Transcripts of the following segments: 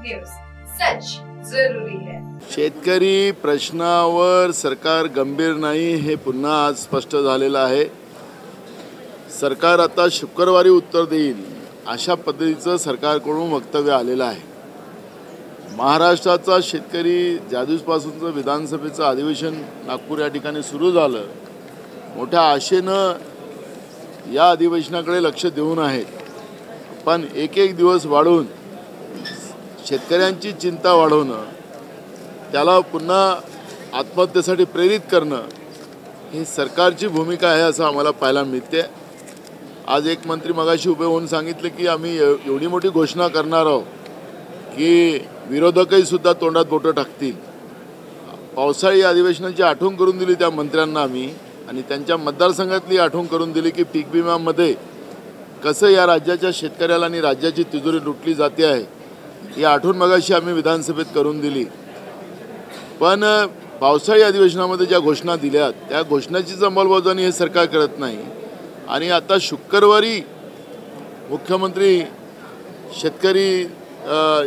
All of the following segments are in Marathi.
न्यूज, सच जरूरी है। शेतकरी प्रश्नावर सरकार गंभीर नाही हे पुन्हा आज स्पष्ट झालेलं आहे। सरकार आता शुक्रवारी उत्तर देईल अशा पद्धतीचं सरकारकडून वक्तव्य आलेलं आहे। महाराष्ट्राचा शेतकरी ज्या दिवसापासूनचं विधानसभेचं अधिवेशन नागपूर या ठिकाणी सुरू झालं, मोठ्या आशेनं या अधिवेशनाकडे लक्ष देऊन आहेत, पण एक एक दिवस वाढून शेतकऱ्यांची चिंता वाढवणं, त्याला पुन्हा आत्महत्येसाठी प्रेरित करणं ही सरकारची भूमिका आहे असं आम्हाला पाहायला मिळते। आज एक मंत्री मगाशी उभे होऊन सांगितले की आम्ही एवढी मोठी घोषणा करणार आहोत की विरोधकही सुद्धा तोंडात बोटं टाकतील। पावसाळी अधिवेशनाची आठवण करून दिली त्या मंत्र्यांना आम्ही, आणि त्यांच्या मतदारसंघातली आठवण करून दिली की पीक विम्यामध्ये कसं या राज्याच्या शेतकऱ्याला आणि राज्याची तिजोरी लुटली जाते आहे, ही आठवण मगाशी आम्ही विधानसभेत करून दिली। पण पावसाळी अधिवेशनामध्ये ज्या घोषणा दिल्या त्या घोषणाचीच अंमलबजावणी हे सरकार करत नाही। आणि आता शुक्रवारी मुख्यमंत्री शेतकरी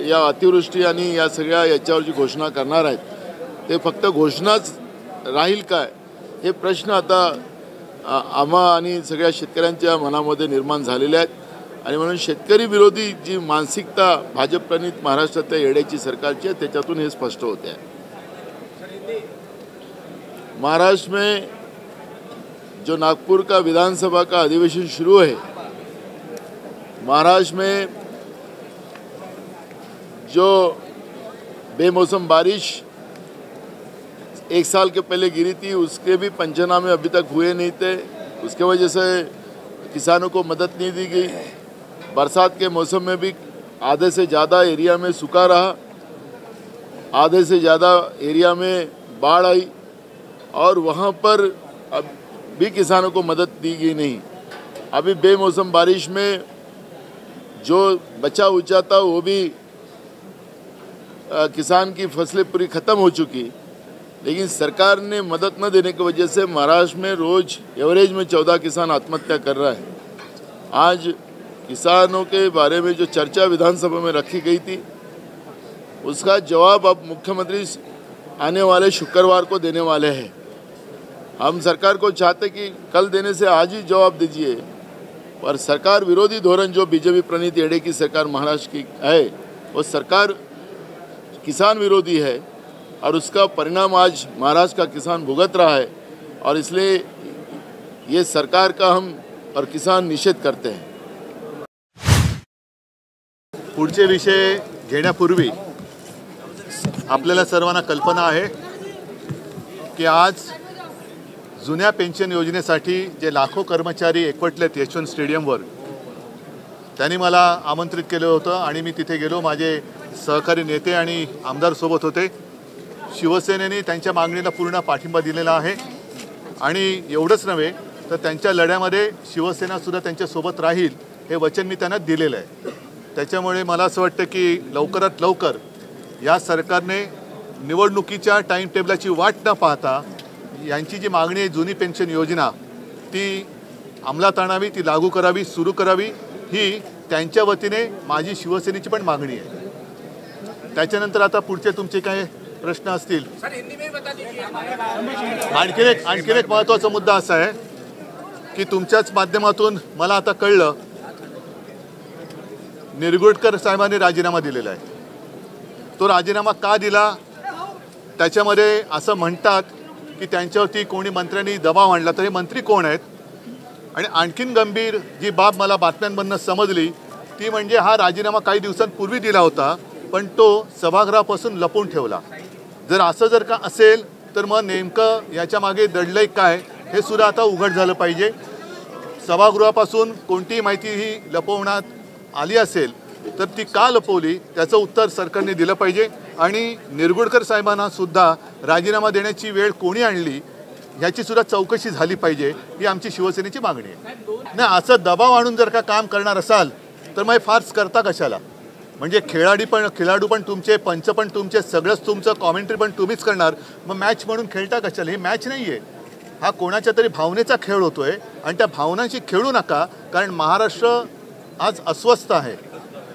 या अतिवृष्टी आणि या सगळ्या याच्यावरची घोषणा करणार आहेत, ते फक्त घोषणाच राहील काय हे प्रश्न आता आम्हा आणि सगळ्या शेतकऱ्यांच्या मनामध्ये निर्माण झालेले आहेत। आणि म्हणून शेतकरी विरोधी जी मानसिकता भाजप प्रणित महाराष्ट्रातल्या येड्याची सरकारची आहे, त्याच्यातून हे स्पष्ट होते आहे। महाराष्ट्र में जो नागपुर का विधानसभा का अधिवेशन शुरू है, महाराष्ट्र में जो बेमौसम बारिश एक साल के पहले गिरी थी, उसके भी पंचनामे अभी तक हुए नहीं थे। उसके वजह से किसानों को मदद नहीं दी गई। बरसात के मौसम में भी आधे से ज़्यादा एरिया में सूखा रहा, आधे से ज़्यादा एरिया में बाढ़ आई, और वहाँ पर अब भी किसानों को मदद दी गई नहीं। अभी बेमौसम बारिश में जो बचा उचा था वो भी किसान की फसलें पूरी ख़त्म हो चुकी, लेकिन सरकार ने मदद न देने की वजह से महाराष्ट्र में रोज़ एवरेज में 14 किसान आत्महत्या कर रहा है। आज किसानों के बारे में जो चर्चा विधानसभा में रखी गई थी, उसका जवाब अब मुख्यमंत्री आने वाले शुक्रवार को देने वाले हैं। हम सरकार को चाहते कि कल देने से आज ही जवाब दीजिए, पर सरकार विरोधी धोरण जो बीजेपी प्रणीत येड़े की सरकार महाराष्ट्र की है, वो सरकार किसान विरोधी है, और उसका परिणाम आज महाराष्ट्र का किसान भुगत रहा है। और इसलिए ये सरकार का हम और किसान निषेध करते हैं। पुढचे विषय घेण्यापूर्वी आपल्याला सर्वांना कल्पना आहे की आज जुन्या पेन्शन योजनेसाठी जे लाखो कर्मचारी एकवटलेत यशवंत स्टेडियमवर, त्यांनी मला आमंत्रित केलं होतं आणि मी तिथे गेलो। माझे सहकारी नेते आणि आमदार सोबत होते। शिवसेनेने त्यांच्या मागणीला पूर्ण पाठिंबा दिलेला आहे, आणि एवढंच नव्हे तर त्यांच्या लढ्यामध्ये शिवसेना सुद्धा त्यांच्यासोबत राहील हे वचन मी त्यांना दिलेलं आहे। त्याच्यामुळे मला असं वाटतं की लवकरात लवकर या सरकारने निवडणुकीच्या टाईम टेबलाची वाट न पाहता यांची जी मागणी आहे जुनी पेन्शन योजना ती अंमलात आणावी, ती लागू करावी, सुरू करावी, ही त्यांच्या वतीने माझी शिवसेनेची पण मागणी आहे। त्याच्यानंतर आता पुढचे तुमचे काय प्रश्न असतील। आणखीन एक महत्त्वाचा मुद्दा असा आहे की तुमच्याच माध्यमातून मला आता कळलं, निरगुडकर साहेबांनी राजीनामा दिलेला आहे। तो राजीनामा का दिला, त्याच्यामध्ये असं म्हणतात की त्यांच्यावरती कोणी मंत्र्यांनी दबाव आणला। तर हे मंत्री कोण आहेत? आणि आणखीन गंभीर जी बाब मला बातम्यांमधून समजली ती म्हणजे हा राजीनामा काही दिवसांपूर्वी दिला होता, पण तो सभागृहापासून लपवून ठेवला। जर असं जर का असेल तर मग नेमकं याच्या मागे दडलंय काय हे सुद्धा आता उघड झालं पाहिजे। सभागृहापासून कोणतीही माहिती ही लपवण्यात आली असेल तर ती का लपवली त्याचं उत्तर सरकारने दिलं पाहिजे, आणि निरगुडकर साहेबांना सुद्धा राजीनामा देण्याची वेळ कोणी आणली ह्याची सुद्धा चौकशी झाली पाहिजे, ही आमची शिवसेनेची मागणी आहे। नाही, असं दबाव आणून जर का काम करणार असाल तर मग फार्स करता कशाला? म्हणजे खेळाडू पण तुमचे, पंच पण तुमचे, सगळंच तुमचं, कॉमेंट्री पण तुम्हीच करणार, मग मॅच म्हणून खेळता कशाला? ही मॅच नाही आहे, हा कोणाच्या तरी भावनेचा खेळ होतोय, आणि त्या भावनांशी खेळू नका, कारण महाराष्ट्र आज अस्वस्थ आहे।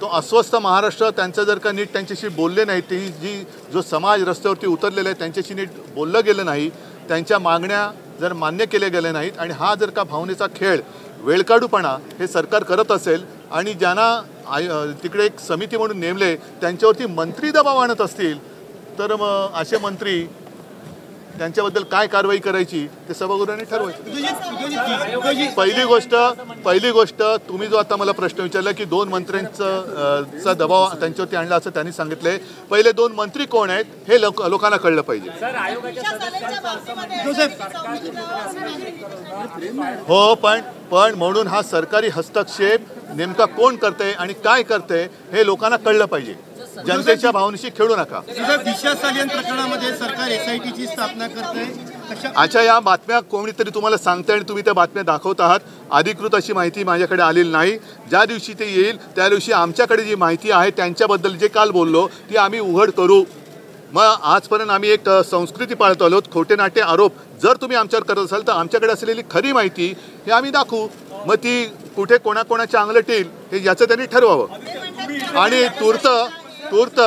तो अस्वस्थ महाराष्ट्र त्यांचं जर का नीट त्यांच्याशी बोलले नाही, ती जो समाज रस्त्यावरती उतरलेला आहे त्यांच्याशी नीट बोललं गेलं नाही, त्यांच्या मागण्या जर मान्य केल्या गेल्या नाहीत आणि हा जर का भावनेचा खेळ वेळकाढूपणा हे सरकार करत असेल आणि ज्यांना तिकडे एक समिती म्हणून नेमले त्यांच्यावरती मंत्री दबाव आणत असतील, तर मग असे मंत्री त्यांच्याबद्दल काय कारवाई करायची ते सभागृहाने ठरवायचं. पहिली गोष्ट तुम्ही जो आता मला प्रश्न विचारला की 2 मंत्र्यांचा दबाव त्यांच्यावरती आणला असं त्यांनी सांगितलंय. पहिले 2 मंत्री कोण आहेत हे लोकांना कळलं पाहिजे. हो, पण म्हणून हा सरकारी हस्तक्षेप नेमका कोण करते आणि काय करते हे लोकांना कळलं पाहिजे. जनतेच्या भावनेशी खेळू नका. दिशा सालियन प्रकरणामध्ये सरकार SITची स्थापना करते. अच्छा, या बातम्या कोणीतरी तुम्हाला सांगते आणि तुम्ही त्या बातम्या दाखवत आहात. अधिकृत अशी माहिती माझ्याकडे आलेली नाही. ज्या दिवशी ते येईल त्या दिवशी आमच्याकडे जी माहिती आहे त्यांच्याबद्दल जे काल बोललो ती आम्ही उघड करू. मग आजपर्यंत आम्ही एक संस्कृती पाळत आलो. खोटे नाटे आरोप जर तुम्ही आमच्यावर करत असाल तर आमच्याकडे असलेली खरी माहिती हे आम्ही दाखवू. मग ती कुठे कोणाकोणाच्या अंगलट येईल हे याचं त्यांनी ठरवावं. आणि तूर्त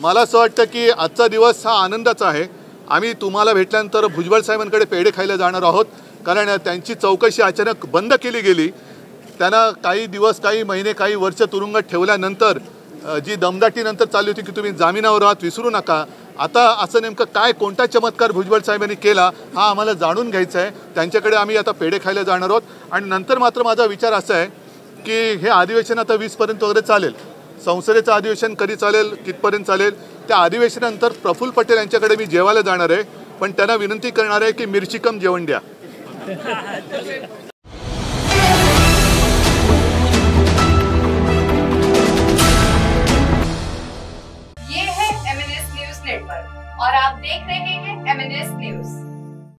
मला असं वाटतं की आजचा दिवस हा आनंदाचा आहे. आम्ही तुम्हाला भेटल्यानंतर भुजबळ साहेबांकडे पेढे खायला जाणार आहोत, कारण त्यांची चौकशी अचानक बंद केली गेली. त्यांना काही दिवस, काही महिने, काही वर्ष तुरुंगात ठेवल्यानंतर जी दमदाटीनंतर चालली होती की तुम्ही जामिनावर आहात, विसरू नका. आता असं नेमकं काय, कोणता चमत्कार भुजबळ साहेबांनी केला हा आम्हाला जाणून घ्यायचा आहे. त्यांच्याकडे आम्ही आता पेढे खायला जाणार आहोत. आणि नंतर मात्र माझा विचार असा आहे की हे अधिवेशन आता 20पर्यंत वगैरे चालेल. संसदेचं अधिवेशन कधी चालेल, कितपर्यंत चालेल, त्या अधिवेशनानंतर प्रफुल्ल पटेल यांच्याकडे मी जेवायला जाणार आहे. पण त्यांना विनंती करणार आहे की मिरची कम जेवण द्या. ये है MNS न्यूज नेटवर्क और आप देख रहे हैं MNS न्यूज.